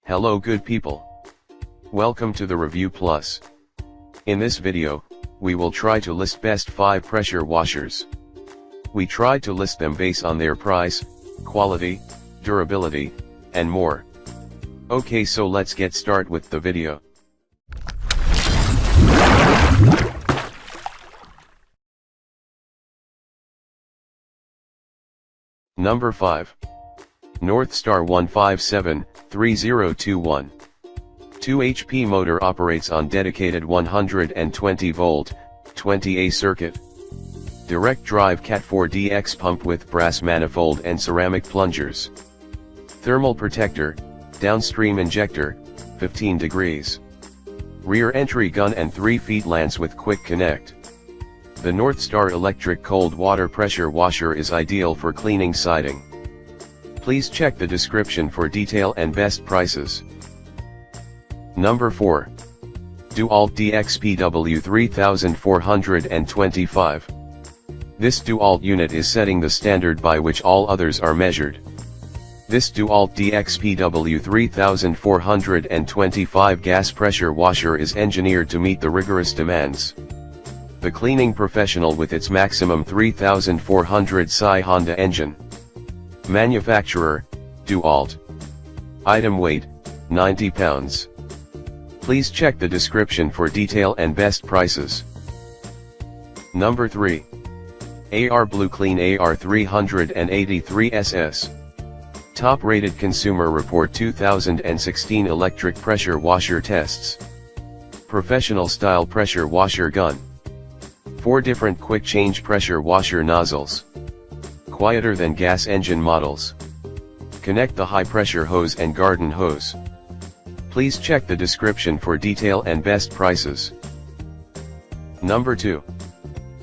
Hello good people. Welcome to the Review Plus. In this video, we will try to list best 5 pressure washers. We tried to list them based on their price, quality, durability, and more. Okay, so let's get started with the video. Number 5. Northstar 157-3021. 2 HP motor operates on dedicated 120 volt, 20A circuit. Direct drive Cat 4DX pump with brass manifold and ceramic plungers. Thermal protector, downstream injector, 15 degrees. Rear entry gun and 3 feet lance with quick connect. The Northstar electric cold water pressure washer is ideal for cleaning siding. Please check the description for detail and best prices. Number 4. DeWalt DXPW 3425. This DeWalt unit is setting the standard by which all others are measured. This DeWalt DXPW 3425 gas pressure washer is engineered to meet the rigorous demands. The cleaning professional with its maximum 3400 psi Honda engine. Manufacturer, DeWalt. Item weight, 90 pounds. Please check the description for detail and best prices. Number 3. AR Blue Clean AR383SS. Top rated Consumer Report 2016 electric pressure washer tests. Professional style pressure washer gun. 4 different quick change pressure washer nozzles. Quieter than gas engine models. Connect the high pressure hose and garden hose. Please check the description for detail and best prices. Number 2.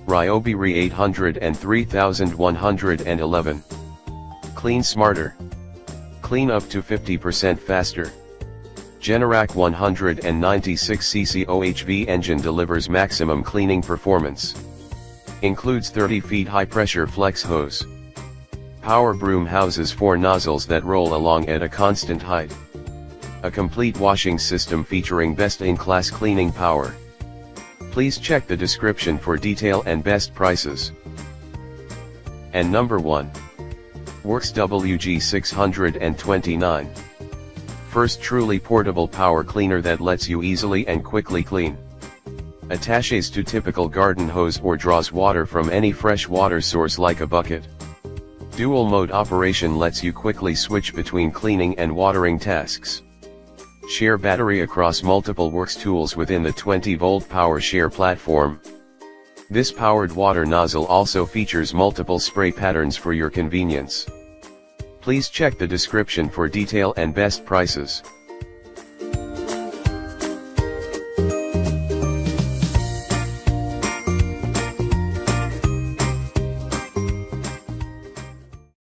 Ryobi RE 803111. Clean smarter. Clean up to 50% faster. Generac 196cc OHV engine delivers maximum cleaning performance. Includes 30 feet high pressure flex hose. Power broom houses 4 nozzles that roll along at a constant height. A complete washing system featuring best-in-class cleaning power. Please check the description for detail and best prices. And number 1. Worx WG629. First truly portable power cleaner that lets you easily and quickly clean. Attaches to typical garden hose or draws water from any fresh water source like a bucket. Dual mode operation lets you quickly switch between cleaning and watering tasks. Share battery across multiple Worx tools within the 20-volt power share platform. This powered water nozzle also features multiple spray patterns for your convenience. Please check the description for detail and best prices.